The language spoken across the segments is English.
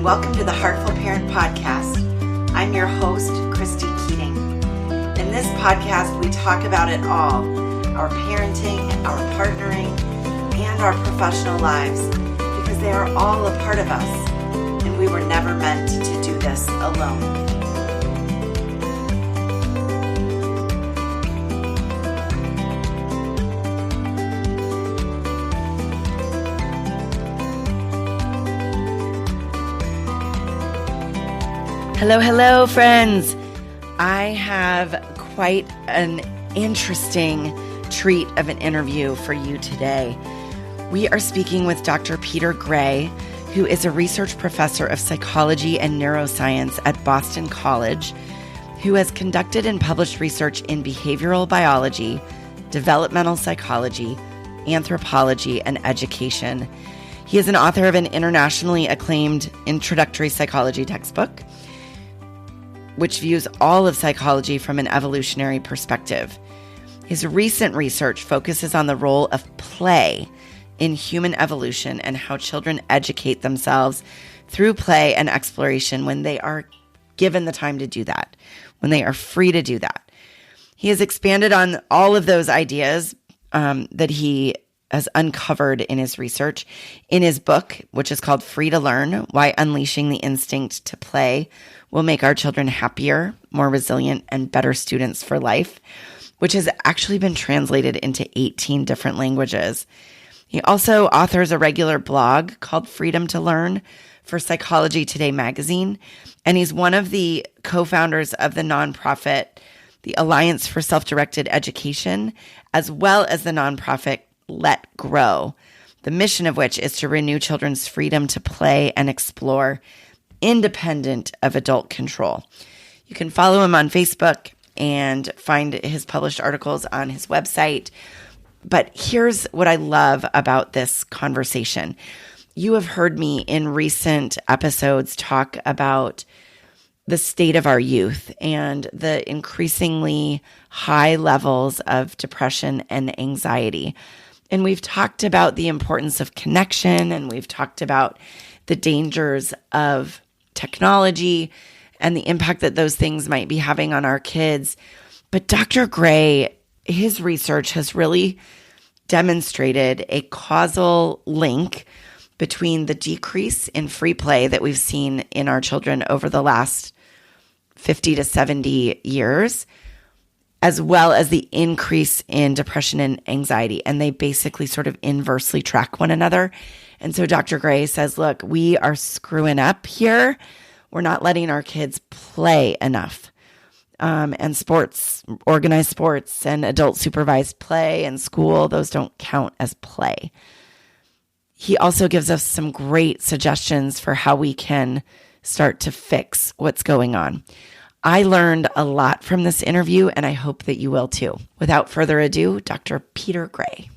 Welcome to the Heartful Parent Podcast. I'm your host, Christy Keating. In this podcast, we talk about it all, our parenting, our partnering, and our professional lives, because they are all a part of us, and we were never meant to do this alone. Hello, friends. I have quite an interesting treat of an interview for you today. We are speaking with Dr. Peter Gray, who is a research professor of psychology and neuroscience at Boston College, who has conducted and published research in behavioral biology, developmental psychology, anthropology, and education. He is an author of an internationally acclaimed introductory psychology textbook, which views all of psychology from an evolutionary perspective. His recent research focuses on the role of play in human evolution and how children educate themselves through play and exploration when they are given the time to do that, when they are free to do that. He has expanded on all of those ideas that he has uncovered in his research in his book, which is called Free to Learn: Why Unleashing the Instinct to Play Will Make Our Children Happier, More Resilient, and Better Students for Life, which has actually been translated into 18 different languages. He also authors a regular blog called Freedom to Learn for Psychology Today magazine, and he's one of the co-founders of the nonprofit, the Alliance for Self-Directed Education, as well as the nonprofit Let Grow, the mission of which is to renew children's freedom to play and explore, independent of adult control. You can follow him on Facebook and find his published articles on his website. But here's what I love about this conversation. You have heard me in recent episodes talk about the state of our youth and the increasingly high levels of depression and anxiety. And we've talked about the importance of connection, and we've talked about the dangers of technology and the impact that those things might be having on our kids. But Dr. Gray, his research has really demonstrated a causal link between the decrease in free play that we've seen in our children over the last 50 to 70 years, as well as the increase in depression and anxiety. And they basically sort of inversely track one another. And so Dr. Gray says, look, we are screwing up here. We're not letting our kids play enough. And sports, organized sports and adult supervised play and school, those don't count as play. He also gives us some great suggestions for how we can start to fix what's going on. I learned a lot from this interview, and I hope that you will too. Without further ado, Dr. Peter Gray.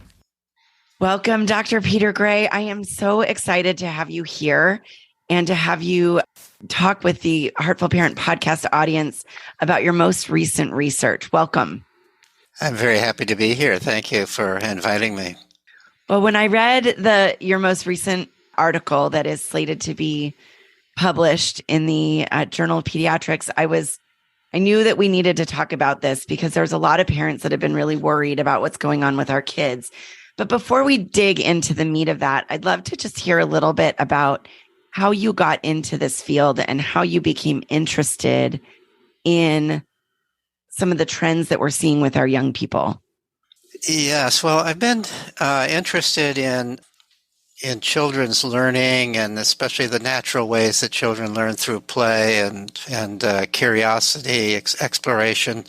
Welcome, Dr. Peter Gray. I am so excited to have you here and to have you talk with the Heartful Parent Podcast audience about your most recent research. Welcome. I'm very happy to be here. Thank you for inviting me. Well, when I read your most recent article that is slated to be published in the Journal of Pediatrics, I knew that we needed to talk about this because there's a lot of parents that have been really worried about what's going on with our kids. But before we dig into the meat of that, I'd love to just hear a little bit about how you got into this field and how you became interested in some of the trends that we're seeing with our young people. Yes, well, I've been interested in children's learning, and especially the natural ways that children learn through play and curiosity, exploration,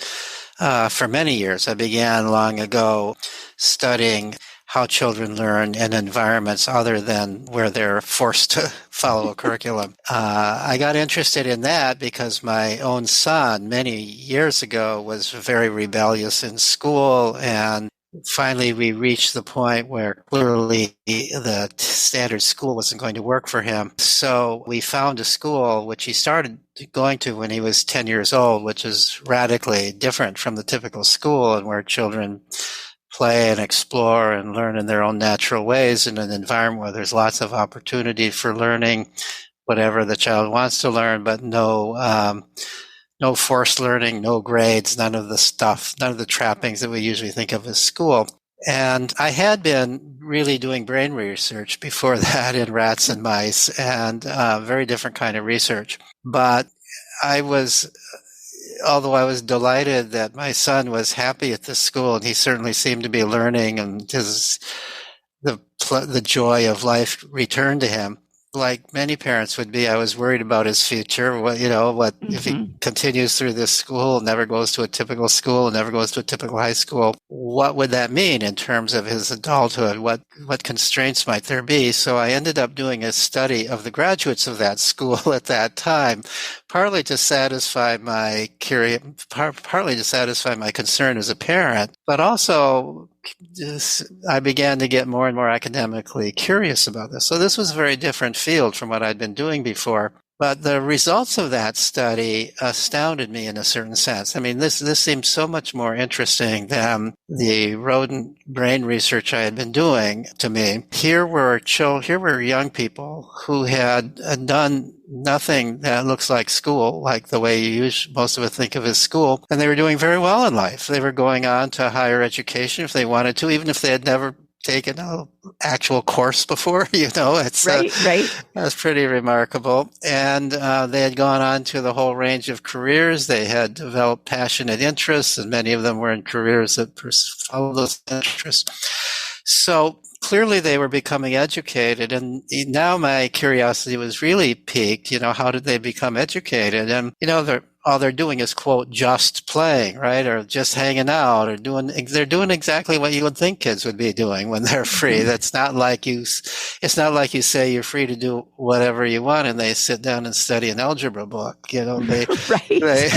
for many years. I began long ago studying how children learn in environments other than where they're forced to follow a curriculum. I got interested in that because my own son, many years ago, was very rebellious in school, and finally we reached the point where clearly the standard school wasn't going to work for him. So we found a school which he started going to when he was 10 years old, which is radically different from the typical school, and where children play and explore and learn in their own natural ways in an environment where there's lots of opportunity for learning, whatever the child wants to learn, but no forced learning, no grades, none of the trappings that we usually think of as school. And I had been really doing brain research before that in rats and mice, and very different kind of research. But although I was delighted that my son was happy at this school, and he certainly seemed to be learning, and the joy of life returned to him. Like many parents would be, I was worried about his future. If he continues through this school, never goes to a typical school, never goes to a typical high school, what would that mean in terms of his adulthood? What constraints might there be? So I ended up doing a study of the graduates of that school at that time, partly to satisfy my concern as a parent, but also I began to get more and more academically curious about this. So this was a very different field from what I'd been doing before. But the results of that study astounded me in a certain sense. I mean, this seemed so much more interesting than the rodent brain research I had been doing to me. Here were young people who had done nothing that looks like school, like the way most of us think of as school, and they were doing very well in life. They were going on to higher education if they wanted to, even if they had never taken an actual course before, it's right. That's pretty remarkable. And they had gone on to the whole range of careers. They had developed passionate interests, and many of them were in careers that followed those interests. So clearly they were becoming educated, and now my curiosity was really piqued. How did they become educated? And all they're doing is, quote, just playing, right? Or just hanging out, or they're doing exactly what you would think kids would be doing when they're free. It's not like you say you're free to do whatever you want and they sit down and study an algebra book. Right.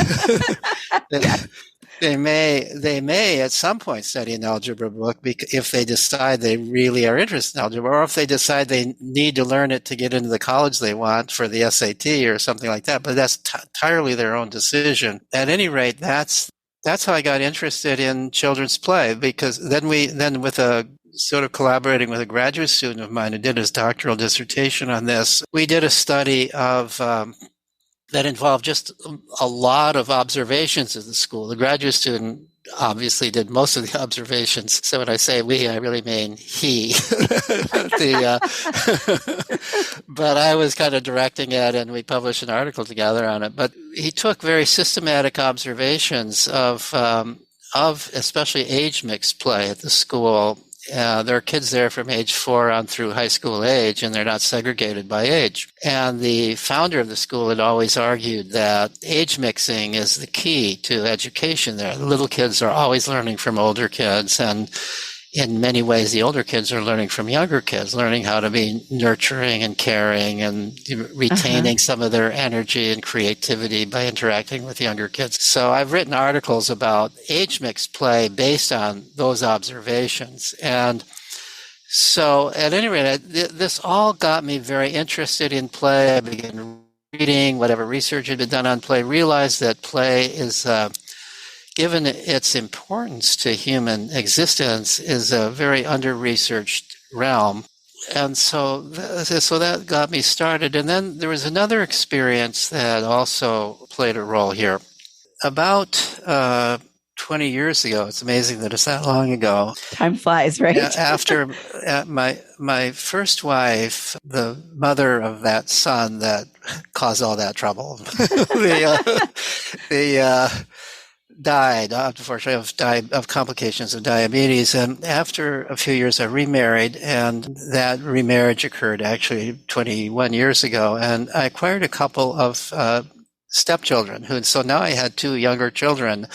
They may at some point study an algebra book if they decide they really are interested in algebra, or if they decide they need to learn it to get into the college they want for the SAT or something like that. But that's entirely their own decision. At any rate, that's how I got interested in children's play, because then with a sort of collaborating with a graduate student of mine who did his doctoral dissertation on this, we did a study of that involved just a lot of observations at the school. The graduate student obviously did most of the observations. So when I say we, I really mean he. But I was kind of directing it, and we published an article together on it. But he took very systematic observations of especially age-mixed play at the school. There are kids there from age 4 on through high school age, and they're not segregated by age. And the founder of the school had always argued that age mixing is the key to education there. The little kids are always learning from older kids, and in many ways, the older kids are learning from younger kids, learning how to be nurturing and caring and retaining some of their energy and creativity by interacting with younger kids. So I've written articles about age-mixed play based on those observations. And so at any rate, this all got me very interested in play. I began reading whatever research had been done on play, realized that play is given its importance to human existence, is a very under-researched realm. And so that got me started. And then there was another experience that also played a role here. About 20 years ago, it's amazing that it's that long ago. Time flies, right? After my first wife, the mother of that son that caused all that trouble, died, unfortunately, of complications of diabetes. And after a few years, I remarried, and that remarriage occurred actually 21 years ago. And I acquired a couple of stepchildren, so now I had 2 younger children.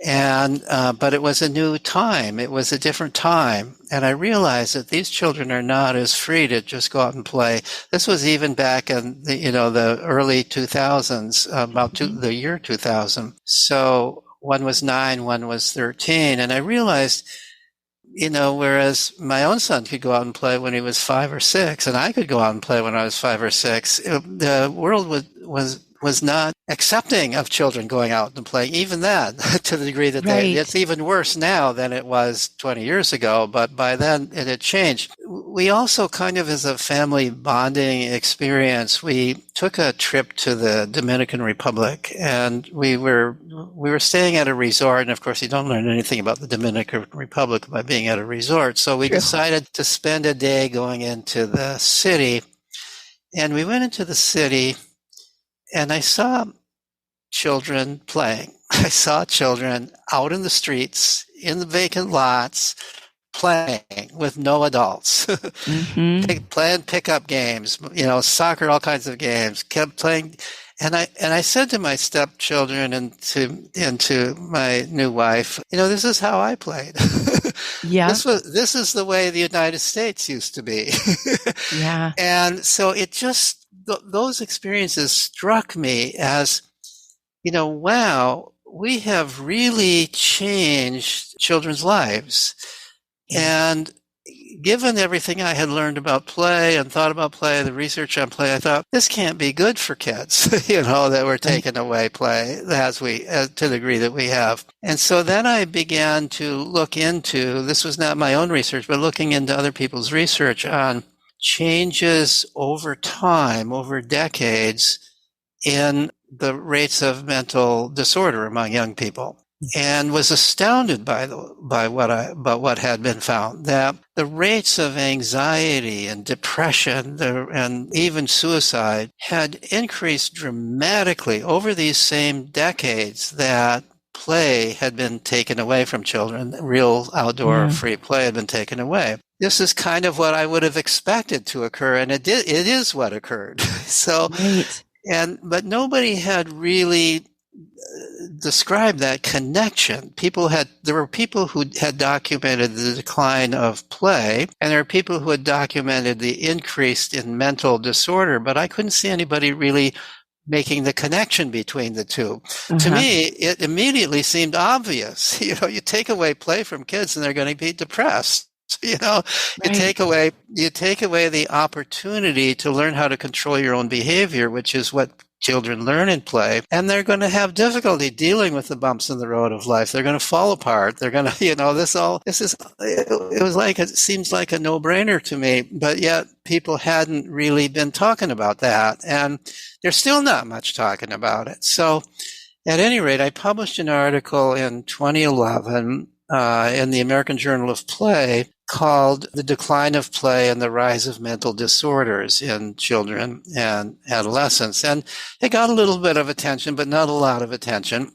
And but it was a new time. It was a different time. And I realized that these children are not as free to just go out and play. This was even back in the early 2000s, about the year 2000. So one was 9, one was 13. And I realized, whereas my own son could go out and play when he was 5 or 6, and I could go out and play when I was 5 or 6, the world was was not accepting of children going out and playing, even that, to the degree that it's even worse now than it was 20 years ago, but by then it had changed. We also kind of, as a family bonding experience, we took a trip to the Dominican Republic, and we were staying at a resort, and of course you don't learn anything about the Dominican Republic by being at a resort, so we decided to spend a day going into the city, and we went into the city, and I saw children playing. I saw children out in the streets, in the vacant lots, playing with no adults, playing pickup games, soccer, all kinds of games, kept playing. And I said to my stepchildren and to my new wife, this is how I played. Yeah. This is the way the United States used to be. Yeah. And so it just, those experiences struck me as, wow, we have really changed children's lives. And given everything I had learned about play and thought about play, the research on play, I thought, this can't be good for kids, that we're taking away play to the degree that we have. And so then I began to look into, this was not my own research, but looking into other people's research on changes over time, over decades, in the rates of mental disorder among young people, and was astounded by what had been found, that the rates of anxiety and depression and even suicide had increased dramatically over these same decades that play had been taken away from children. Real outdoor free play had been taken away. This is kind of what I would have expected to occur, and it is what occurred. So, but nobody had really described that connection. There were people who had documented the decline of play, and there are people who had documented the increase in mental disorder, but I couldn't see anybody really making the connection between the two. To me, it immediately seemed obvious. You take away play from kids and they're going to be depressed. You take away the opportunity to learn how to control your own behavior, which is what children learn in play, and they're going to have difficulty dealing with the bumps in the road of life. They're going to fall apart. They're going to, it seems like a no-brainer to me, but yet people hadn't really been talking about that, and there's still not much talking about it. So at any rate, I published an article in 2011 in the American Journal of Play called The Decline of Play and the Rise of Mental Disorders in Children and Adolescents. And it got a little bit of attention, but not a lot of attention.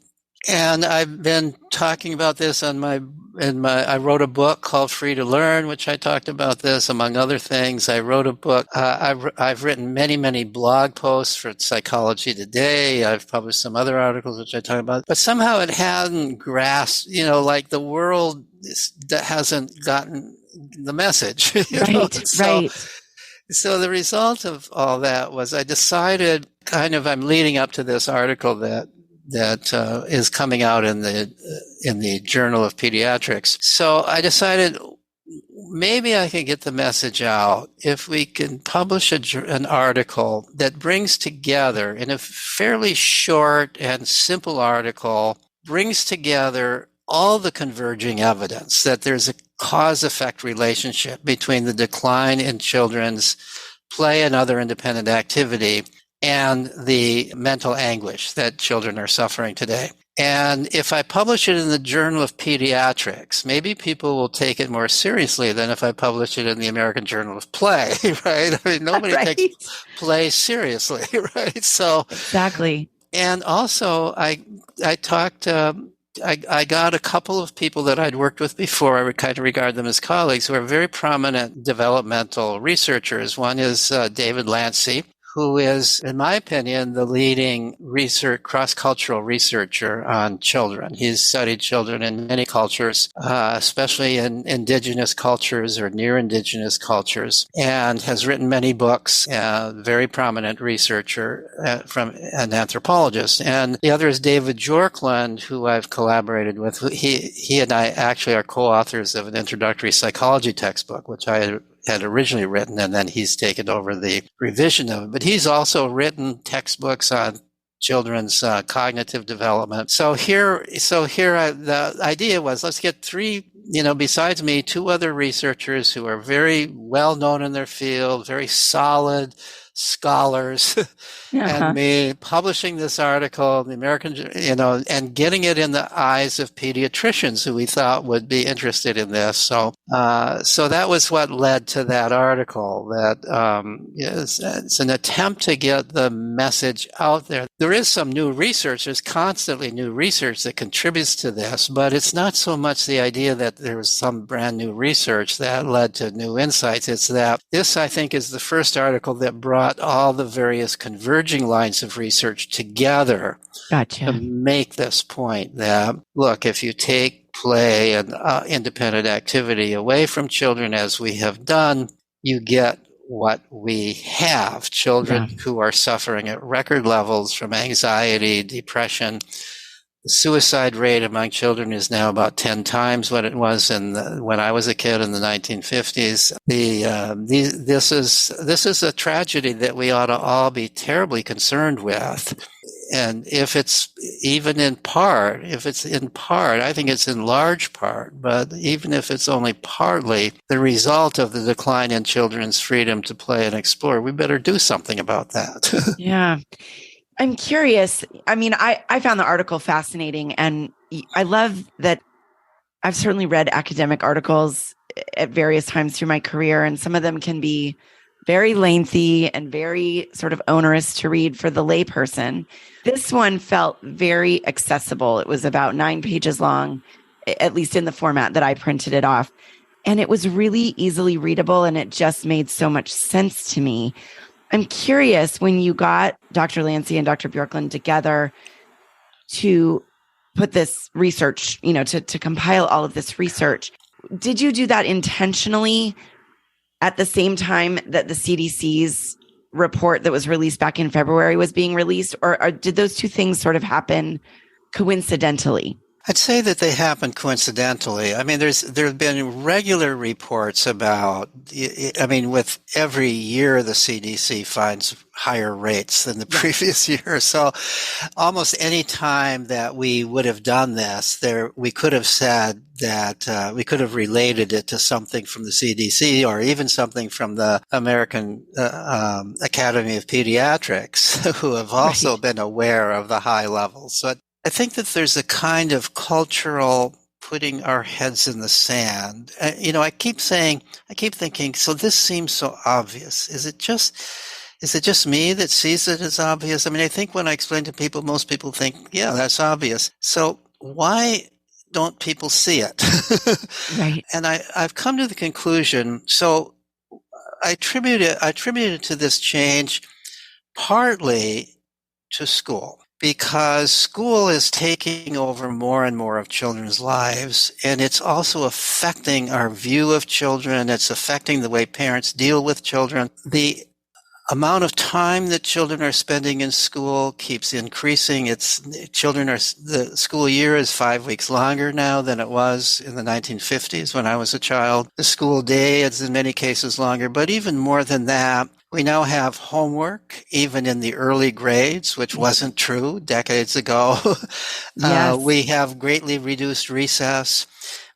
And I've been talking about this I wrote a book called Free to Learn, which I talked about this, among other things. I wrote a book. I've written many, many blog posts for Psychology Today. I've published some other articles, which I talk about. But somehow it hadn't grasped, like the world that hasn't gotten the message. Right. So the result of all that was I decided I'm leading up to this article that is coming out in the Journal of Pediatrics. So I decided maybe I can get the message out if we can publish an article that brings together, in a fairly short and simple article, brings together all the converging evidence that there's a cause-effect relationship between the decline in children's play and other independent activity and the mental anguish that children are suffering today. And if I publish it in the Journal of Pediatrics, maybe people will take it more seriously than if I publish it in the American Journal of Play, right? I mean, nobody takes play seriously, right? So exactly. And also, I talked. I got a couple of people that I'd worked with before. I would kind of regard them as colleagues who are very prominent developmental researchers. One is David Lancy, who is, in my opinion, the leading cross-cultural researcher on children. He's studied children in many cultures, especially in indigenous cultures or near indigenous cultures, and has written many books, very prominent researcher from an anthropologist. And the other is David Jorkland, who I've collaborated with. He and I actually are co-authors of an introductory psychology textbook, which I had originally written, and then he's taken over the revision of it. But he's also written textbooks on children's cognitive development. So the idea was, let's get three, besides me, two other researchers who are very well known in their field, very solid scholars, and me publishing this article, the American, and getting it in the eyes of pediatricians who we thought would be interested in this. So that was what led to that article. That it's an attempt to get the message out there. There is some new research. There's constantly new research that contributes to this, but it's not so much the idea that there was some brand new research that led to new insights. It's that this, I think, is the first article that brought all the various converging lines of research together to make this point that, look, if you take play and independent activity away from children, as we have done, you get what we have. Children who are suffering at record levels from anxiety, depression. The suicide rate among children is now about 10 times what it was when I was a kid in the 1950s. This is a tragedy that we ought to all be terribly concerned with. And if it's in part, I think it's in large part, but even if it's only partly the result of the decline in children's freedom to play and explore, we better do something about that. Yeah. I'm curious. I mean, I found the article fascinating, and I love that I've certainly read academic articles at various times through my career, and some of them can be very lengthy and very sort of onerous to read for the layperson. This one felt very accessible. It was about 9 pages long, at least in the format that I printed it off. And it was really easily readable, and it just made so much sense to me. I'm curious, when you got Dr. Lancy and Dr. Bjorklund together to put this research, to compile all of this research, did you do that intentionally at the same time that the CDC's report that was released back in February was being released, or did those two things sort of happen coincidentally? I'd say that they happen coincidentally. I mean, there have been regular reports about, with every year the CDC finds higher rates than the previous year. So almost any time that we would have done this, we could have said that we could have related it to something from the CDC or even something from the American Academy of Pediatrics, who have also been aware of the high levels. So I think that there's a kind of cultural putting our heads in the sand. I keep thinking, so this seems so obvious. Is it just me that sees it as obvious? I mean, I think when I explain to people, most people think, yeah, that's obvious. So why don't people see it? Right. And I've come to the conclusion. So I attribute it to this change partly to school, because school is taking over more and more of children's lives, and it's also affecting our view of children. It's affecting the way parents deal with children. The amount of time that children are spending in school keeps increasing. The school year is 5 weeks longer now than it was in the 1950s when I was a child. The school day is in many cases longer, but even more than that, we now have homework, even in the early grades, which wasn't true decades ago. Yes. We have greatly reduced recess.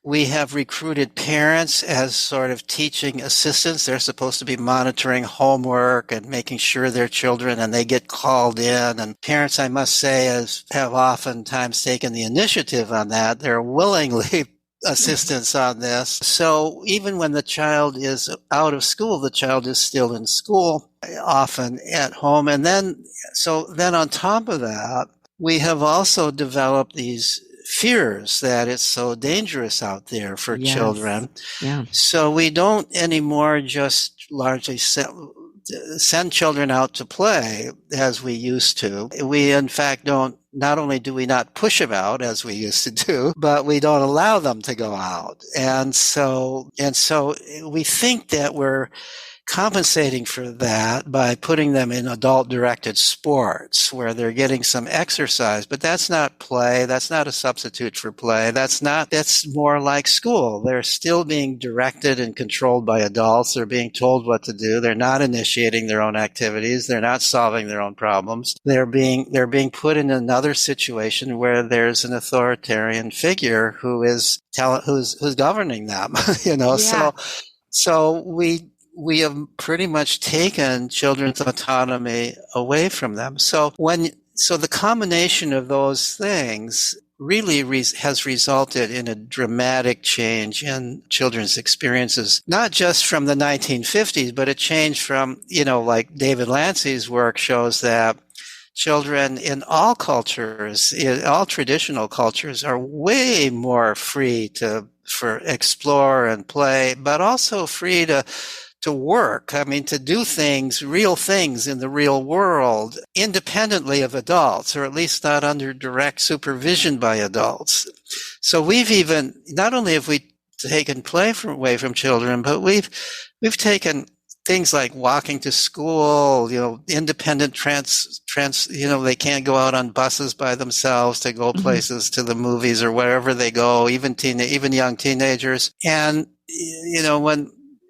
We have recruited parents as sort of teaching assistants. They're supposed to be monitoring homework and making sure their children, and they get called in. And parents, I must say, have oftentimes taken the initiative on that. They're willingly assistance on this. So even when the child is out of school, the child is still in school, often at home. And then on top of that, we have also developed these fears that it's so dangerous out there for children. Yeah. So we don't anymore just largely send children out to play as we used to. We, in fact, not only do we not push them out as we used to do, but we don't allow them to go out. And so we think that we're compensating for that by putting them in adult-directed sports where they're getting some exercise. But that's not play. That's not a substitute for play. That's more like school. They're still being directed and controlled by adults. They're being told what to do. They're not initiating their own activities. They're not solving their own problems. They're being put in another situation where there's an authoritarian figure who's governing them, Yeah. So we have pretty much taken children's autonomy away from them. So the combination of those things really has resulted in a dramatic change in children's experiences, not just from the 1950s, but a change from, like David Lancy's work shows that children in all cultures, in all traditional cultures, are way more free for explore and play, but also free to work. I mean, to do real things in the real world, independently of adults, or at least not under direct supervision by adults. So not only have we taken play away from children, but we've taken things like walking to school, independent they can't go out on buses by themselves to go places, to the movies or wherever they go, even young teenagers. And,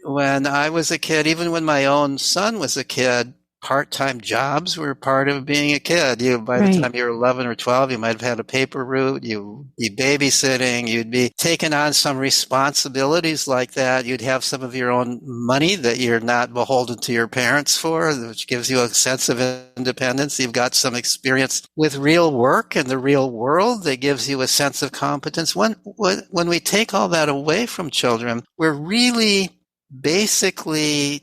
when I was a kid, even when my own son was a kid, part-time jobs were part of being a kid. By the time you were 11 or 12, you might have had a paper route, you'd be babysitting, you'd be taking on some responsibilities like that. You'd have some of your own money that you're not beholden to your parents for, which gives you a sense of independence. You've got some experience with real work in the real world that gives you a sense of competence. When we take all that away from children, we're really basically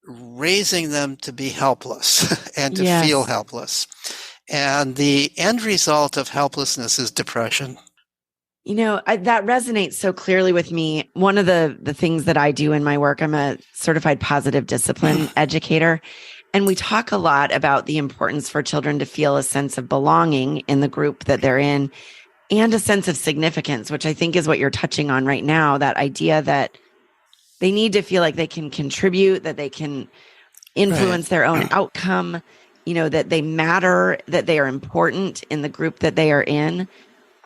raising them to be helpless and to feel helpless. And the end result of helplessness is depression. That resonates so clearly with me. One of the things that I do in my work, I'm a certified positive discipline educator. And we talk a lot about the importance for children to feel a sense of belonging in the group that they're in and a sense of significance, which I think is what you're touching on right now, that idea that they need to feel like they can contribute, that they can influence their own outcome, that they matter, that they are important in the group that they are in.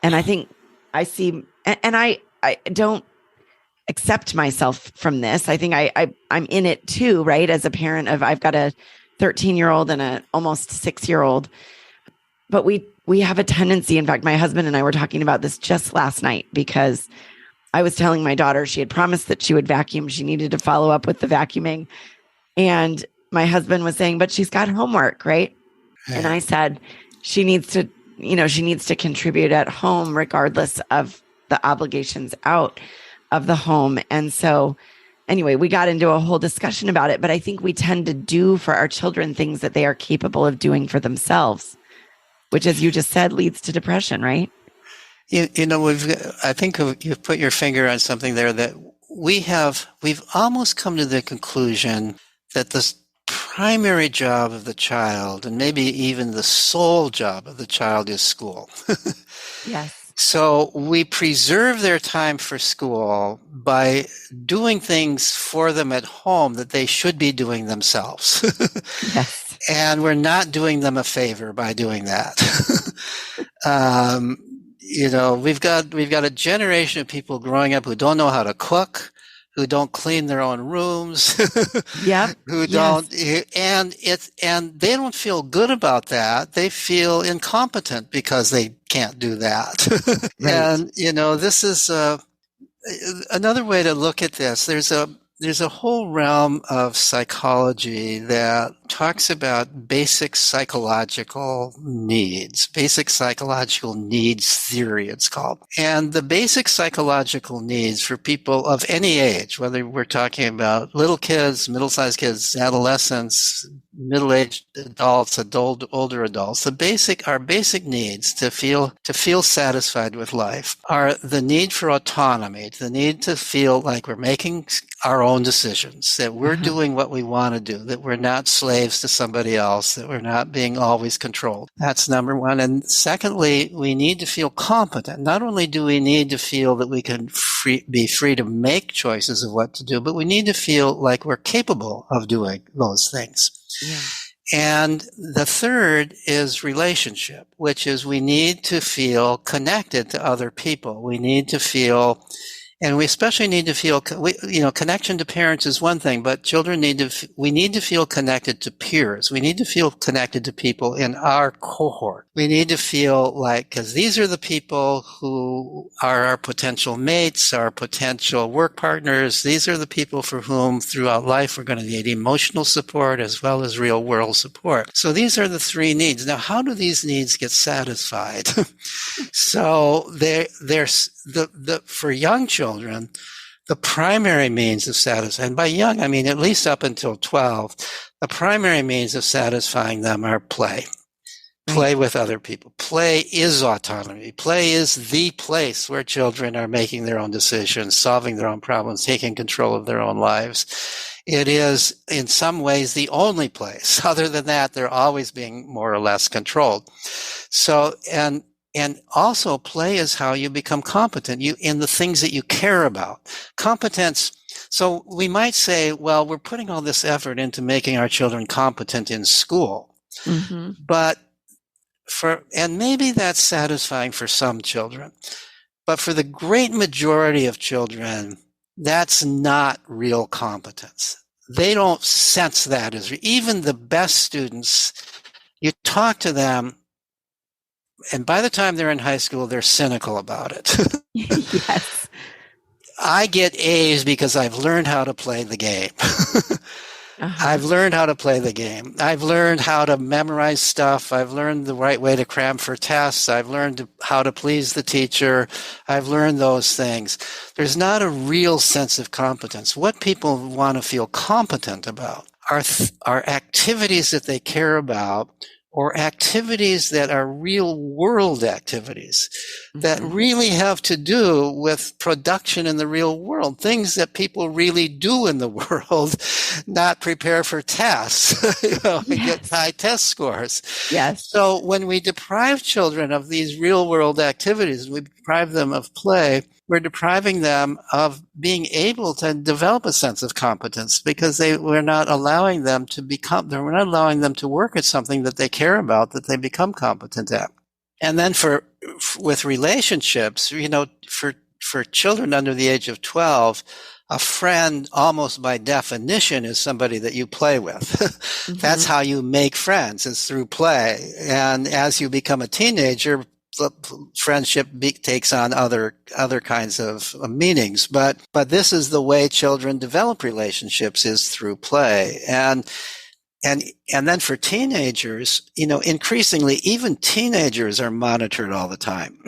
And I think I see, and I don't accept myself from this. I think I'm in it too, right? As a parent I've got a 13-year-old and a almost 6-year-old, but we have a tendency. In fact, my husband and I were talking about this just last night because I was telling my daughter she had promised that she would vacuum. She needed to follow up with the vacuuming. And my husband was saying, but she's got homework, right? Yeah. And I said, she needs to contribute at home regardless of the obligations out of the home. And so anyway, we got into a whole discussion about it, but I think we tend to do for our children things that they are capable of doing for themselves, which, as you just said, leads to depression, right? I think you've put your finger on something there that we've almost come to the conclusion that the primary job of the child, and maybe even the sole job of the child, is school. Yes. So we preserve their time for school by doing things for them at home that they should be doing themselves. Yes. And we're not doing them a favor by doing that. We've got a generation of people growing up who don't know how to cook, who don't clean their own rooms, who don't, and they don't feel good about that. They feel incompetent because they can't do that. Right. And this is another way to look at this. There's a whole realm of psychology that talks about basic psychological needs theory, it's called. And the basic psychological needs for people of any age, whether we're talking about little kids, middle-sized kids, adolescents, middle-aged adults, older adults, our basic needs to feel satisfied with life are the need for autonomy, the need to feel like we're making our own decisions, that we're doing what we want to do, that we're not slaves to somebody else, that we're not being always controlled. That's number one. And secondly, we need to feel competent. Not only do we need to feel that we can be free to make choices of what to do, but we need to feel like we're capable of doing those things. Yeah. And the third is relationship, which is we need to feel connected to other people. We need to feel, and we especially need to feel, connection to parents is one thing, but children we need to feel connected to peers. We need to feel connected to people in our cohort. We need to feel like, because these are the people who are our potential mates, our potential work partners. These are the people for whom throughout life we're going to need emotional support as well as real world support. So these are the three needs. Now, how do these needs get satisfied? So for young children, the primary means of satisfying, and by young, I mean at least up until 12, the primary means of satisfying them are play. Play with other people. Play is autonomy. Play is the place where children are making their own decisions, solving their own problems, taking control of their own lives. It is, in some ways, the only place. Other than that, they're always being more or less controlled. So, and also play is how you become competent in the things that you care about. Competence. So we might say, well, we're putting all this effort into making our children competent in school, but and maybe that's satisfying for some children, but for the great majority of children, that's not real competence. They don't sense that as even the best students. You talk to them, and by the time they're in high school, they're cynical about it. Yes. I get A's because I've learned how to play the game. I've learned how to play the game. I've learned how to memorize stuff. I've learned the right way to cram for tests. I've learned how to please the teacher. I've learned those things. There's not a real sense of competence. What people want to feel competent about are activities that they care about, or activities that are real world activities that really have to do with production in the real world, things that people really do in the world, not prepare for tests, and get high test scores. Yes. So when we deprive children of these real world activities, we deprive them of play, we're depriving them of being able to develop a sense of competence because we're not allowing them we're not allowing them to work at something that they care about, that they become competent at. And then with relationships, for children under the age of 12, a friend almost by definition is somebody that you play with. That's how you make friends, is through play. And as you become a teenager, friendship takes on other kinds of meanings, but this is the way children develop relationships, is through play. And then for teenagers, increasingly, even teenagers are monitored all the time.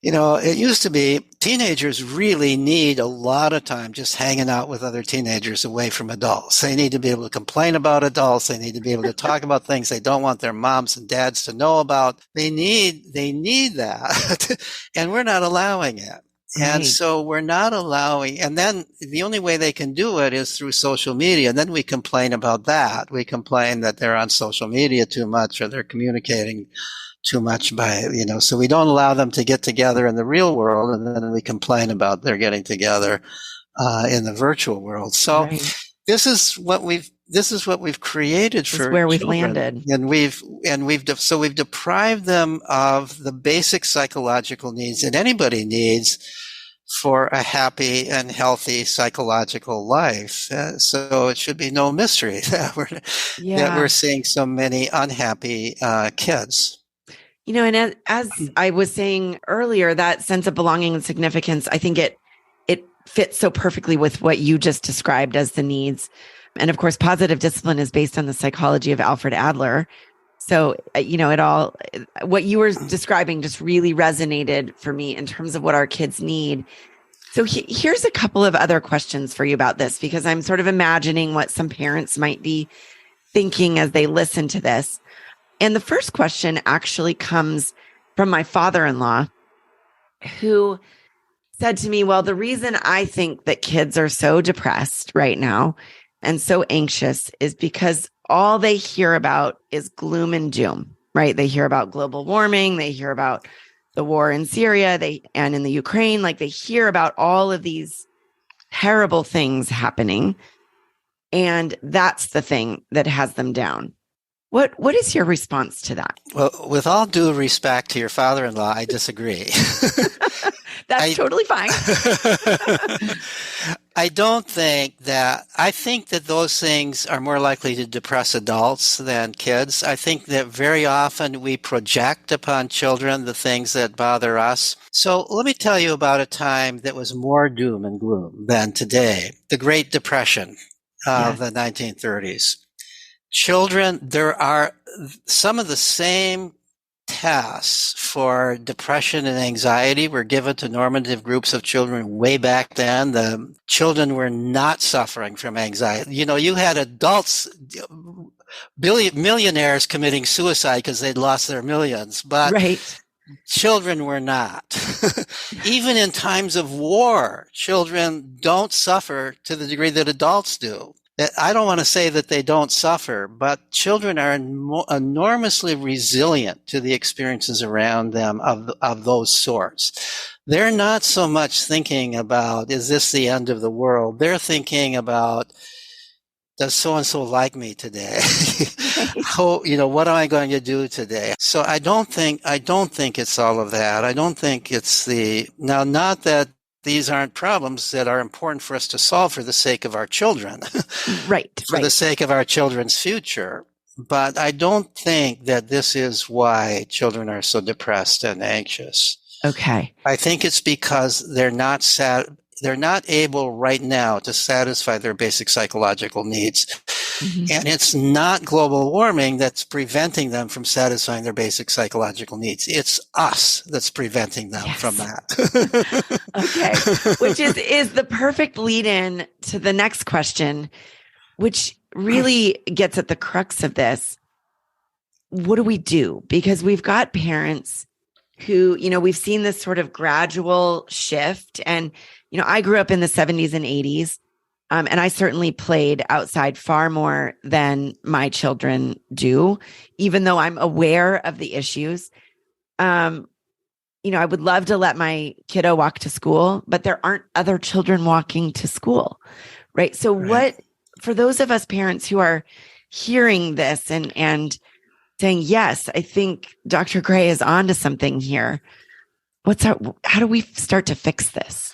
It used to be teenagers really need a lot of time just hanging out with other teenagers away from adults. They need to be able to complain about adults. They need to be able to talk about things they don't want their moms and dads to know about. They need that. And we're not allowing it. And so we're not allowing, and then the only way they can do it is through social media. And then we complain about that. We complain that they're on social media too much, or they're communicating too much so we don't allow them to get together in the real world. And then we complain about their getting together, in the virtual world. So this is what we've created for where we've children. landed. And we've deprived them of the basic psychological needs that anybody needs for a happy and healthy psychological life. So it should be no mystery that we're seeing so many unhappy kids. And as I was saying earlier, that sense of belonging and significance, I think it fits so perfectly with what you just described as the needs. And of course, positive discipline is based on the psychology of Alfred Adler. So, what you were describing just really resonated for me in terms of what our kids need. So here's a couple of other questions for you about this, because I'm sort of imagining what some parents might be thinking as they listen to this. And the first question actually comes from my father-in-law, who said to me, well, the reason I think that kids are so depressed right now and so anxious is because all they hear about is gloom and doom, right? They hear about global warming. They hear about the war in Syria and in the Ukraine. Like, they hear about all of these terrible things happening. And that's the thing that has them down. What is your response to that? Well, with all due respect to your father-in-law, I disagree. That's totally fine. I think that those things are more likely to depress adults than kids. I think that very often we project upon children the things that bother us. So let me tell you about a time that was more doom and gloom than today, the Great Depression of the 1930s. Children, there are some of the same tests for depression and anxiety were given to normative groups of children way back then. The children were not suffering from anxiety. You had adults, millionaires committing suicide because they'd lost their millions, but right. Children were not. Even in times of war, children don't suffer to the degree that adults do. I don't want to say that they don't suffer, but children are enormously resilient to the experiences around them of those sorts. They're not so much thinking about, is this the end of the world? They're thinking about, does so-and-so like me today? What am I going to do today? So I don't think it's all of that. I don't think it's not that these aren't problems that are important for us to solve for the sake of our children. Right. For the sake of our children's future. But I don't think that this is why children are so depressed and anxious. Okay. I think it's because they're not able right now to satisfy their basic psychological needs. Mm-hmm. And it's not global warming that's preventing them from satisfying their basic psychological needs. It's us that's preventing them from that. Okay. Which is the perfect lead in to the next question, which really gets at the crux of this. What do we do? Because we've got parents who, we've seen this sort of gradual shift. And, I grew up in the 70s and 80s. And I certainly played outside far more than my children do, even though I'm aware of the issues. I would love to let my kiddo walk to school, but there aren't other children walking to school, right? So what, for those of us parents who are hearing this and saying, yes, I think Dr. Gray is onto something here. How do we start to fix this?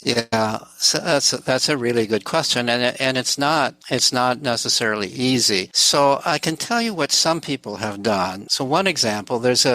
Yeah, so that's a really good question, and it's not necessarily easy. So I can tell you what some people have done. So one example, there's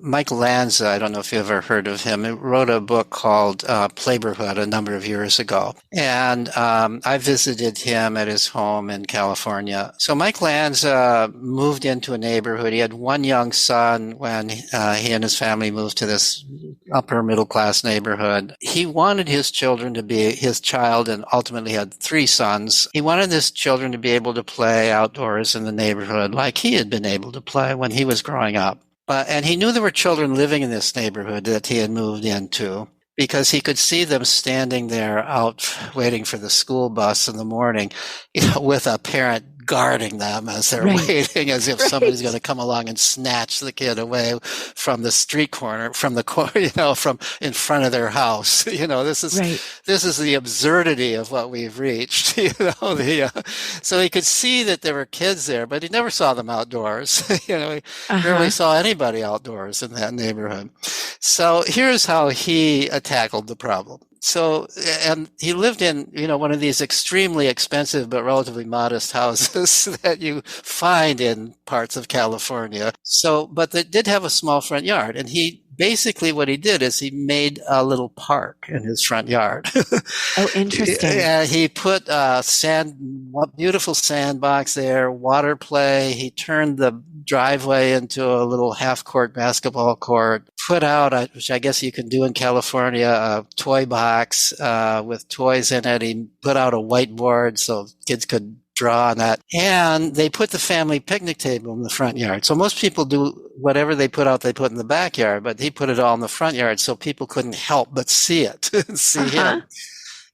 Mike Lanza, I don't know if you ever heard of him. He wrote a book called Playborhood a number of years ago. And I visited him at his home in California. So Mike Lanza moved into a neighborhood. He had one young son when he and his family moved to this upper middle class neighborhood. He wanted his children to be his child, and ultimately had 3 sons. He wanted his children to be able to play outdoors in the neighborhood like he had been able to play when he was growing up. And he knew there were children living in this neighborhood that he had moved into because he could see them standing there out waiting for the school bus in the morning, with a parent guarding them as they're waiting, as if somebody's going to come along and snatch the kid away from the street corner, from in front of their house. This is the absurdity of what we've reached. So he could see that there were kids there, but he never saw them outdoors. He rarely saw anybody outdoors in that neighborhood. So here's how he tackled the problem. So, and he lived in, one of these extremely expensive but relatively modest houses that you find in parts of California. So, but they did have a small front yard. And basically what he did is he made a little park in his front yard. Oh, interesting. Yeah, he put beautiful sandbox there, water play. He turned the driveway into a little half-court basketball court, put out, which I guess you can do in California, a toy box with toys in it. He put out a whiteboard so kids could draw on that. And they put the family picnic table in the front yard. So most people do whatever they put out, they put in the backyard, but he put it all in the front yard so people couldn't help but see it, see him.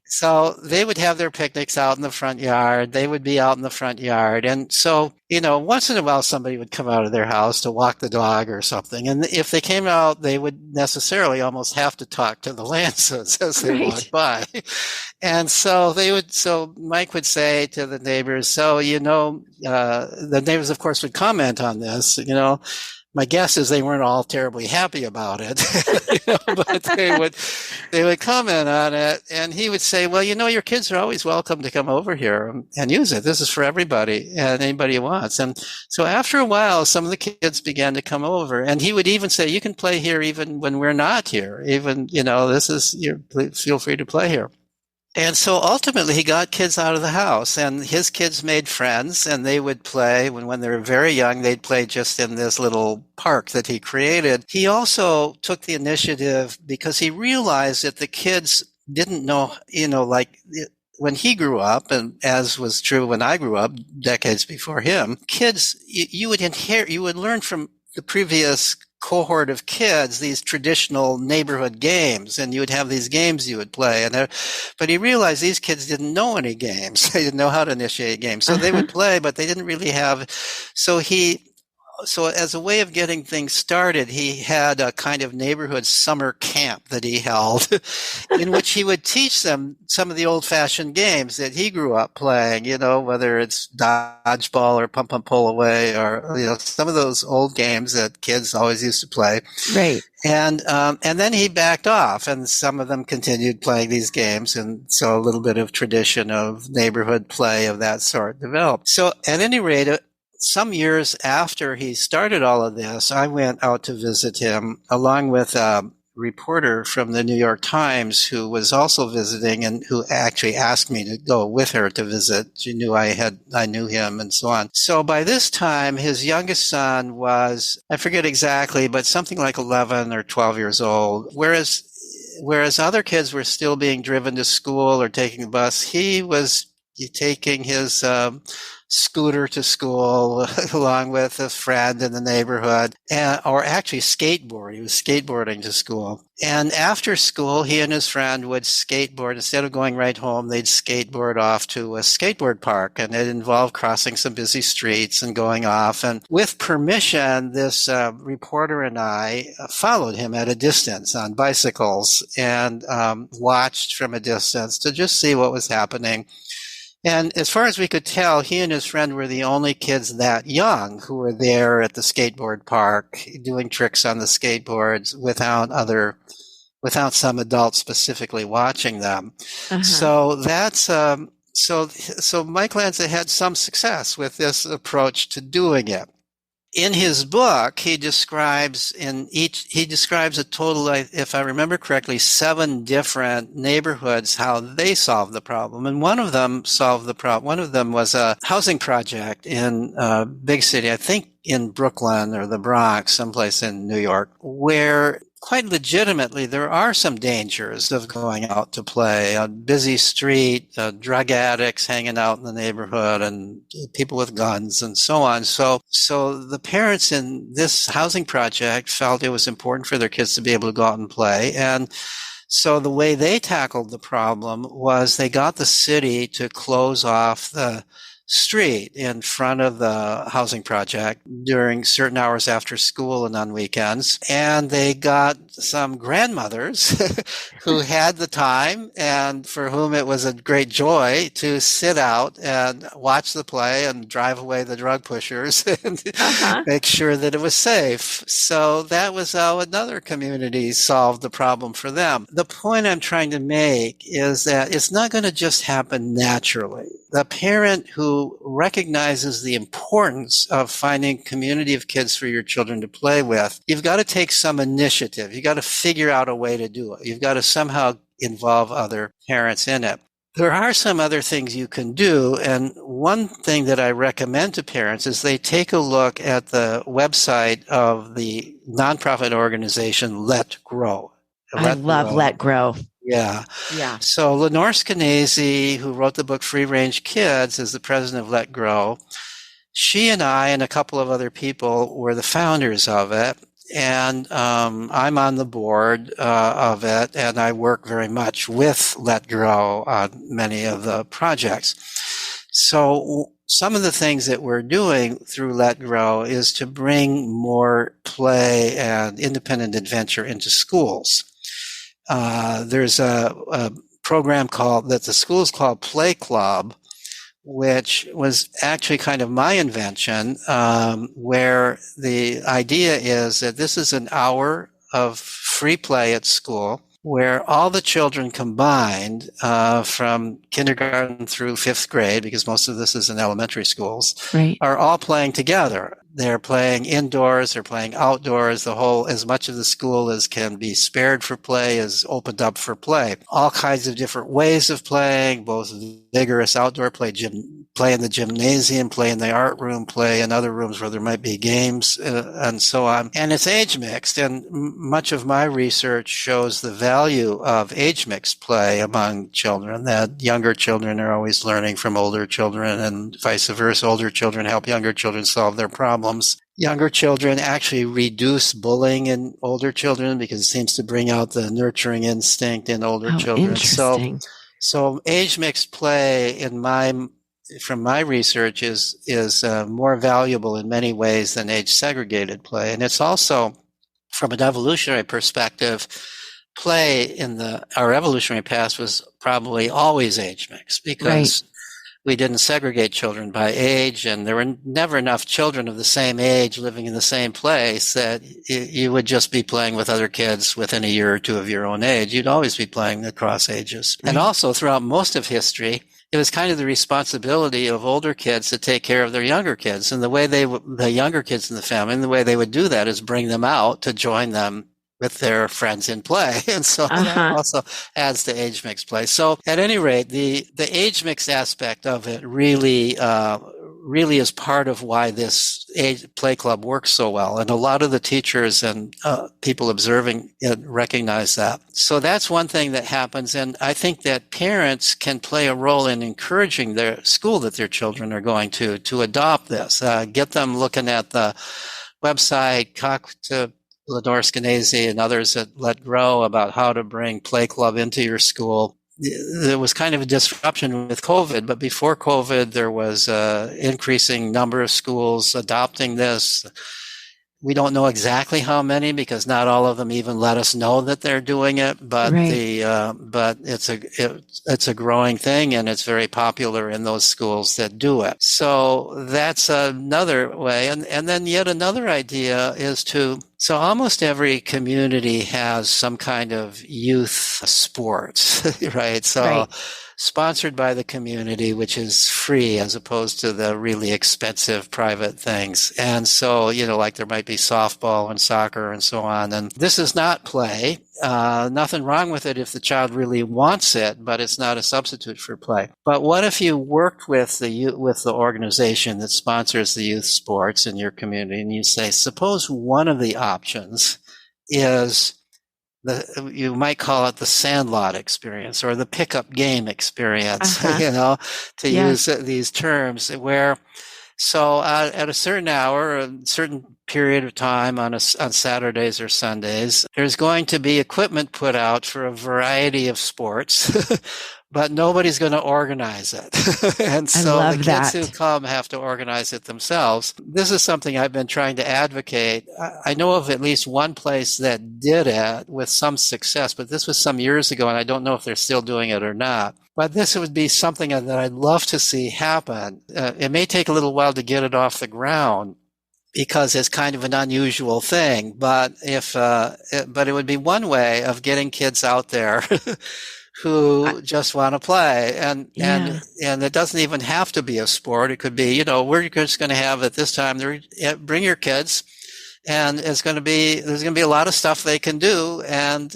So they would have their picnics out in the front yard. They would be out in the front yard. And so, once in a while somebody would come out of their house to walk the dog or something. And if they came out, they would necessarily almost have to talk to the Lances as they walked by. And so Mike would say to the neighbors, the neighbors, of course, would comment on this, my guess is they weren't all terribly happy about it, but they would comment on it, and he would say, well, your kids are always welcome to come over here and use it. This is for everybody and anybody who wants. And so after a while, some of the kids began to come over, and he would even say, you can play here even when we're not here. Even, feel free to play here. And so ultimately he got kids out of the house, and his kids made friends, and they would play when they were very young. They'd play just in this little park that he created. He also took the initiative because he realized that the kids didn't know, when he grew up, and as was true when I grew up decades before him, kids, you would learn from the previous cohort of kids these traditional neighborhood games, and you would have these games you would play. But he realized these kids didn't know any games. They didn't know how to initiate games. So they would play, but they didn't really have. So as a way of getting things started, he had a kind of neighborhood summer camp that he held in which he would teach them some of the old-fashioned games that he grew up playing, whether it's dodgeball or pump pull away or, some of those old games that kids always used to play. Right. And then he backed off, and some of them continued playing these games. And so a little bit of tradition of neighborhood play of that sort developed. So at any rate, some years after he started all of this, I went out to visit him along with a reporter from the New York Times who was also visiting and who actually asked me to go with her to visit. She knew I knew him and so on. So by this time, his youngest son was, I forget exactly, but something like 11 or 12 years old. Whereas other kids were still being driven to school or taking the bus, he was taking his scooter to school along with a friend in the neighborhood, or actually skateboard. He was skateboarding to school. And after school, he and his friend would skateboard. Instead of going right home, they'd skateboard off to a skateboard park, and it involved crossing some busy streets and going off. And with permission, this reporter and I followed him at a distance on bicycles and watched from a distance to just see what was happening. And as far as we could tell, he and his friend were the only kids that young who were there at the skateboard park doing tricks on the skateboards without some adult specifically watching them. So that's so Mike Lanza had some success with this approach to doing it. In his book, he describes a total, if I remember correctly, 7 different neighborhoods, how they solved the problem. And one of them solved the problem. One of them was a housing project in a big city, I think in Brooklyn or the Bronx, someplace in New York, where quite legitimately there are some dangers of going out to play. A busy street, drug addicts hanging out in the neighborhood, and people with guns and so on. So the parents in this housing project felt it was important for their kids to be able to go out and play. And so the way they tackled the problem was they got the city to close off the street in front of the housing project during certain hours after school and on weekends. And they got some grandmothers who had the time and for whom it was a great joy to sit out and watch the play and drive away the drug pushers and make sure that it was safe. So that was how another community solved the problem for them. The point I'm trying to make is that it's not going to just happen naturally. The parent who recognizes the importance of finding a community of kids for your children to play with, you've got to take some initiative. You've got to figure out a way to do it. You've got to somehow involve other parents in it. There are some other things you can do, and one thing that I recommend to parents is they take a look at the website of the nonprofit organization Let Grow. I love Let Grow. Yeah. Yeah. So Lenore Skenazy, who wrote the book Free Range Kids, is the president of Let Grow. She and I and a couple of other people were the founders of it. And I'm on the board of it, and I work very much with Let Grow on many of the projects. So some of the things that we're doing through Let Grow is to bring more play and independent adventure into schools. There's a program that the schools call Play Club, which was actually kind of my invention, where the idea is that this is an hour of free play at school where all the children combined from kindergarten through fifth grade, because most of this is in elementary schools, right, are all playing together. They're playing indoors, they're playing outdoors. As much of the school as can be spared for play is opened up for play. All kinds of different ways of playing, both vigorous outdoor play, play in the gymnasium, play in the art room, play in other rooms where there might be games, and so on. And it's age mixed, and much of my research shows the value of age mixed play among children, that younger children are always learning from older children and vice versa. Older children help younger children solve their problems. Younger children actually reduce bullying in older children because it seems to bring out the nurturing instinct in older children. Interesting. So age mixed play from my research is more valuable in many ways than age segregated play. And it's also, from an evolutionary perspective, play in our evolutionary past was probably always age mixed because we didn't segregate children by age, and there were never enough children of the same age living in the same place that you would just be playing with other kids within a year or two of your own age. You'd always be playing across ages. Right. And also throughout most of history, it was kind of the responsibility of older kids to take care of their younger kids. And the younger kids in the family, and the way they would do that is bring them out to join them with their friends in play. And so that also adds to age mix play. So at any rate, the age mix aspect of it really is part of why this play club works so well. And a lot of the teachers and people observing it recognize that. So that's one thing that happens. And I think that parents can play a role in encouraging their school that their children are going to adopt this. Get them looking at the website, talk to Lenore Skenazy and others at Let Grow about how to bring Play Club into your school. There was kind of a disruption with COVID, but before COVID, there was an increasing number of schools adopting this. We don't know exactly how many because not all of them even let us know that they're doing it. But but it's a growing thing, and it's very popular in those schools that do it. So that's another way, and then yet another idea is so almost every community has some kind of youth sports, right? So sponsored by the community, which is free as opposed to the really expensive private things. And so, like there might be softball and soccer and so on. And this is not play. Nothing wrong with it if the child really wants it, but it's not a substitute for play. But what if you worked with the organization that sponsors the youth sports in your community, and you say, suppose one of the options is you might call it the sandlot experience or the pickup game experience, to use these terms where, so at a certain hour, a certain period of time on Saturdays or Sundays, there's going to be equipment put out for a variety of sports, but nobody's going to organize it. And so the kids who come have to organize it themselves. This is something I've been trying to advocate. I know of at least one place that did it with some success, but this was some years ago, and I don't know if they're still doing it or not. But this would be something that I'd love to see happen. It may take a little while to get it off the ground because it's kind of an unusual thing, but but it would be one way of getting kids out there who just want to play. And it doesn't even have to be a sport. It could be, we're just going to have at this time, bring your kids, and there's going to be a lot of stuff they can do. And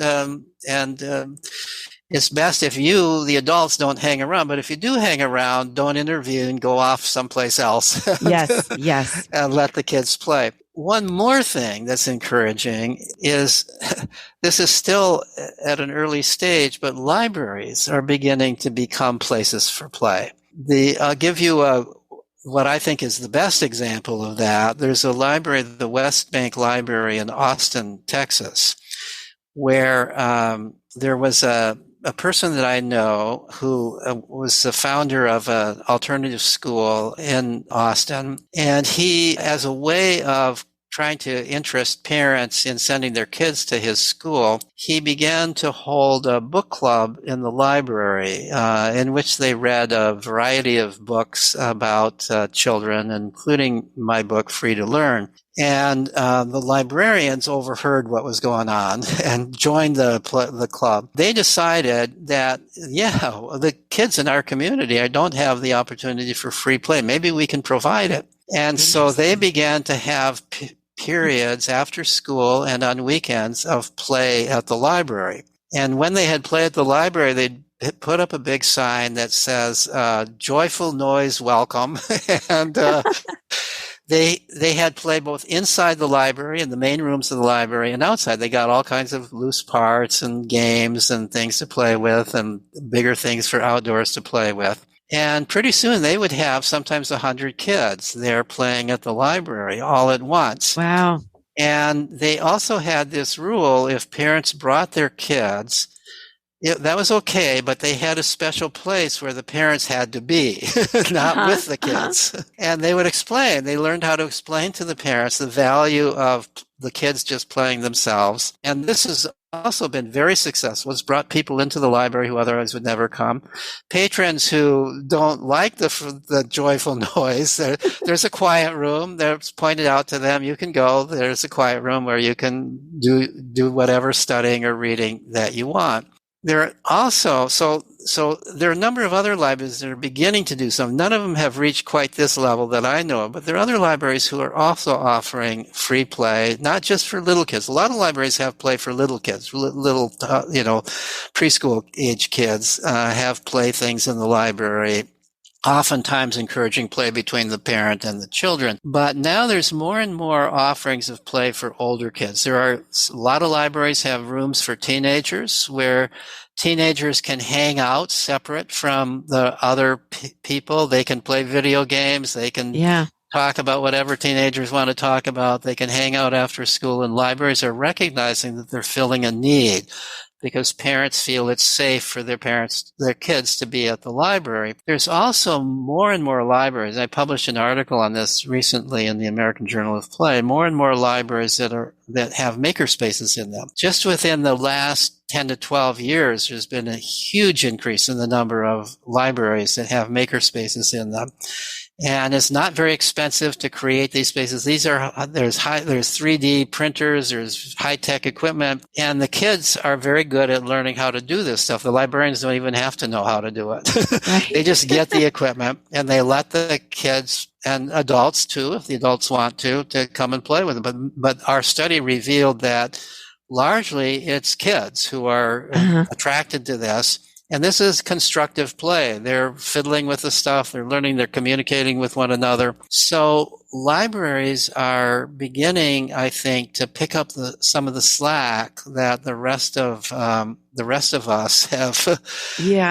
it's best if you, the adults, don't hang around. But if you do hang around, don't intervene, go off someplace else. Yes. And let the kids play. one more thing that's encouraging is this is still at an early stage, but libraries are beginning to become places for play. I'll give you what I think is the best example of that. There's a library, the West Bank Library in Austin, Texas, where there was a person that I know who was the founder of an alternative school in Austin. And he, as a way of trying to interest parents in sending their kids to his school, he began to hold a book club in the library in which they read a variety of books about children, including my book, Free to Learn. And the librarians overheard what was going on and joined the club. They decided that, the kids in our community don't have the opportunity for free play. Maybe we can provide it. And so they began to have periods after school and on weekends of play at the library. And when they had play at the library, they'd put up a big sign that says, joyful noise welcome. And They had play both inside the library, in the main rooms of the library, and outside. They got all kinds of loose parts and games and things to play with and bigger things for outdoors to play with. And pretty soon they would have sometimes 100 kids there playing at the library all at once. Wow. And they also had this rule, if parents brought their kids, that was okay, but they had a special place where the parents had to be, not with the kids. And they learned how to explain to the parents the value of the kids just playing themselves. And this has also been very successful. It's brought people into the library who otherwise would never come. Patrons who don't like the joyful noise, there's a quiet room that's pointed out to them. You can go. There's a quiet room where you can do whatever studying or reading that you want. There are also, so there are a number of other libraries that are beginning to do some. None of them have reached quite this level that I know of, but there are other libraries who are also offering free play, not just for little kids. A lot of libraries have play for little kids, little preschool age kids have play things in the library, oftentimes encouraging play between the parent and the children. But now there's more and more offerings of play for older kids. There are a lot of libraries have rooms for teenagers where teenagers can hang out separate from the other people. They can play video games. They can talk about whatever teenagers want to talk about. They can hang out after school, and libraries are recognizing that they're filling a need because parents feel it's safe for their kids to be at the library. There's also more and more libraries. I published an article on this recently in the American Journal of Play. More and more libraries that have maker spaces in them. Just within the last 10 to 12 years, there's been a huge increase in the number of libraries that have maker spaces in them. And it's not very expensive to create these spaces. There's 3D printers, there's high-tech equipment, and the kids are very good at learning how to do this stuff. The librarians don't even have to know how to do it. Right. They just get the equipment, and they let the kids and adults too, if the adults want to come and play with them. But our study revealed that largely it's kids who are attracted to this. And this is constructive play. They're fiddling with the stuff. They're learning. They're communicating with one another. So libraries are beginning, I think, to pick up some of the slack that the rest of us have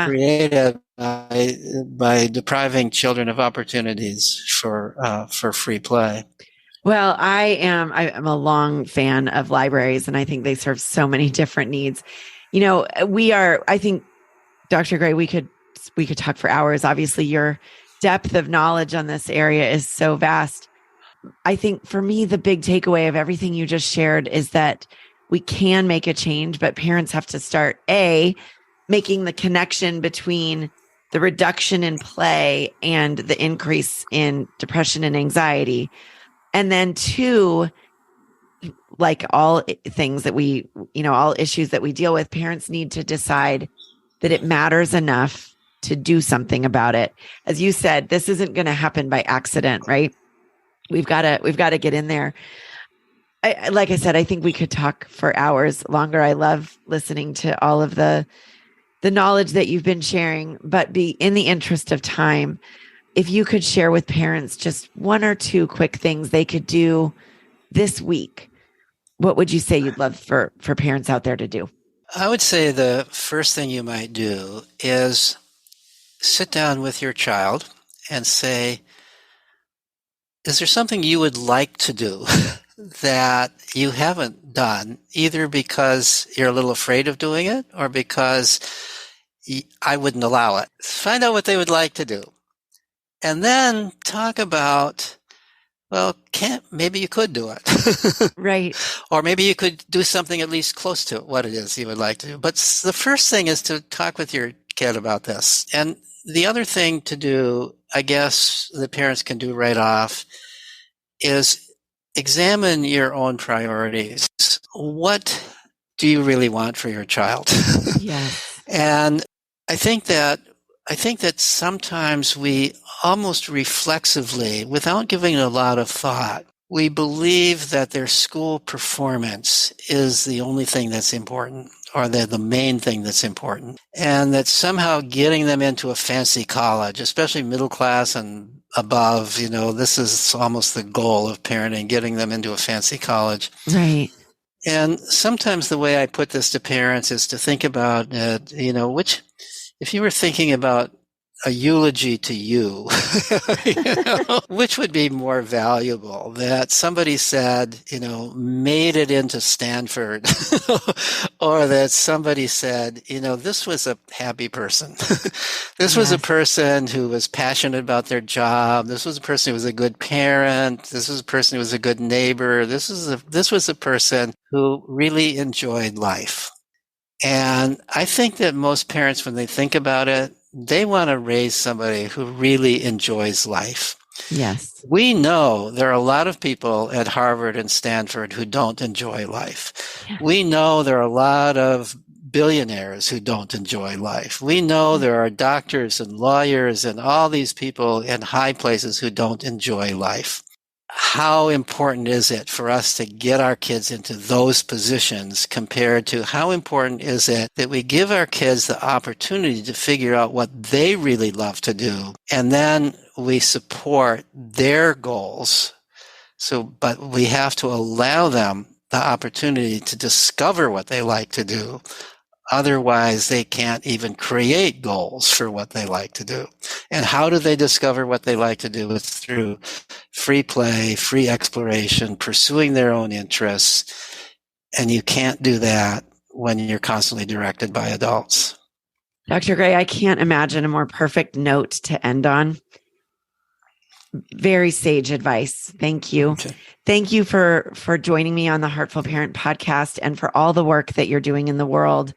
created by depriving children of opportunities for free play. Well, I'm a long fan of libraries, and I think they serve so many different needs. I think, Dr. Gray, we could talk for hours. Obviously, your depth of knowledge on this area is so vast. I think for me, the big takeaway of everything you just shared is that we can make a change, but parents have to start, making the connection between the reduction in play and the increase in depression and anxiety. And then 2, like all things that all issues that we deal with, parents need to decide that it matters enough to do something about it. As you said, this isn't going to happen by accident, right? We've got to get in there. Like I said, I think we could talk for hours longer. I love listening to all of the knowledge that you've been sharing, but in the interest of time, if you could share with parents just 1 or 2 quick things they could do this week, what would you say you'd love for parents out there to do? I would say the first thing you might do is sit down with your child and say, is there something you would like to do that you haven't done, either because you're a little afraid of doing it or because I wouldn't allow it? Find out what they would like to do. And then talk about, well, maybe you could do it. Right. Or maybe you could do something at least close to what it is you would like to do. But the first thing is to talk with your kid about this. And the other thing to do, I guess, the parents can do right off is examine your own priorities. What do you really want for your child? Yes. And I think that sometimes we almost reflexively, without giving it a lot of thought, we believe that their school performance is the only thing that's important, or they're the main thing that's important. And that somehow getting them into a fancy college, especially middle class and above, this is almost the goal of parenting, getting them into a fancy college. Right. And sometimes the way I put this to parents is to think about, if you were thinking about a eulogy to you, which would be more valuable? That somebody said, made it into Stanford, or that somebody said, this was a happy person. This was a person who was passionate about their job. This was a person who was a good parent. This was a person who was a good neighbor. This was a person who really enjoyed life. And I think that most parents, when they think about it, they want to raise somebody who really enjoys life. Yes. We know there are a lot of people at Harvard and Stanford who don't enjoy life. Yeah. We know there are a lot of billionaires who don't enjoy life. We know there are doctors and lawyers and all these people in high places who don't enjoy life. How important is it for us to get our kids into those positions compared to how important is it that we give our kids the opportunity to figure out what they really love to do, and then we support their goals. But we have to allow them the opportunity to discover what they like to do. Otherwise, they can't even create goals for what they like to do. And how do they discover what they like to do? It's through free play, free exploration, pursuing their own interests. And you can't do that when you're constantly directed by adults. Dr. Gray, I can't imagine a more perfect note to end on. Very sage advice. Thank you. Okay. Thank you for joining me on the Heartful Parent Podcast and for all the work that you're doing in the world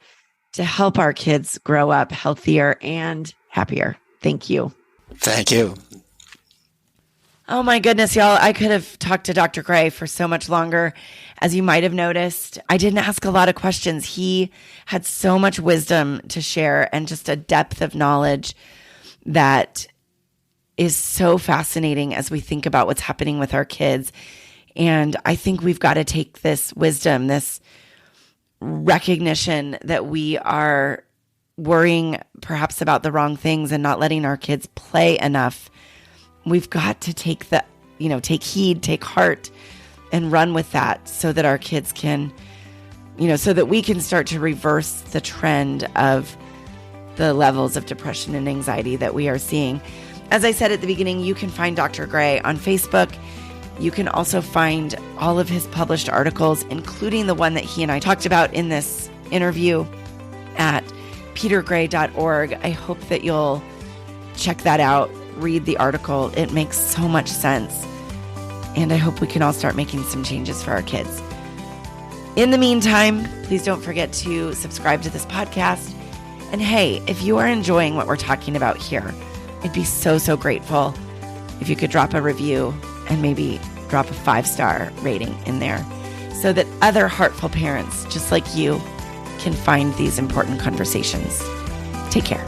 to help our kids grow up healthier and happier. Thank you. Thank you. Oh my goodness, y'all. I could have talked to Dr. Gray for so much longer. As you might have noticed, I didn't ask a lot of questions. He had so much wisdom to share and just a depth of knowledge that is so fascinating as we think about what's happening with our kids. And I think we've got to take this wisdom, this recognition that we are worrying perhaps about the wrong things and not letting our kids play enough. We've got to take heed, take heart, and run with that so that our kids can, so that we can start to reverse the trend of the levels of depression and anxiety that we are seeing. As I said at the beginning, you can find Dr. Gray on Facebook. You can also find all of his published articles, including the one that he and I talked about in this interview, at petergray.org. I hope that you'll check that out, read the article. It makes so much sense. And I hope we can all start making some changes for our kids. In the meantime, please don't forget to subscribe to this podcast. And hey, if you are enjoying what we're talking about here, I'd be so grateful if you could drop a review and maybe drop a 5-star rating in there so that other heartful parents just like you can find these important conversations. Take care.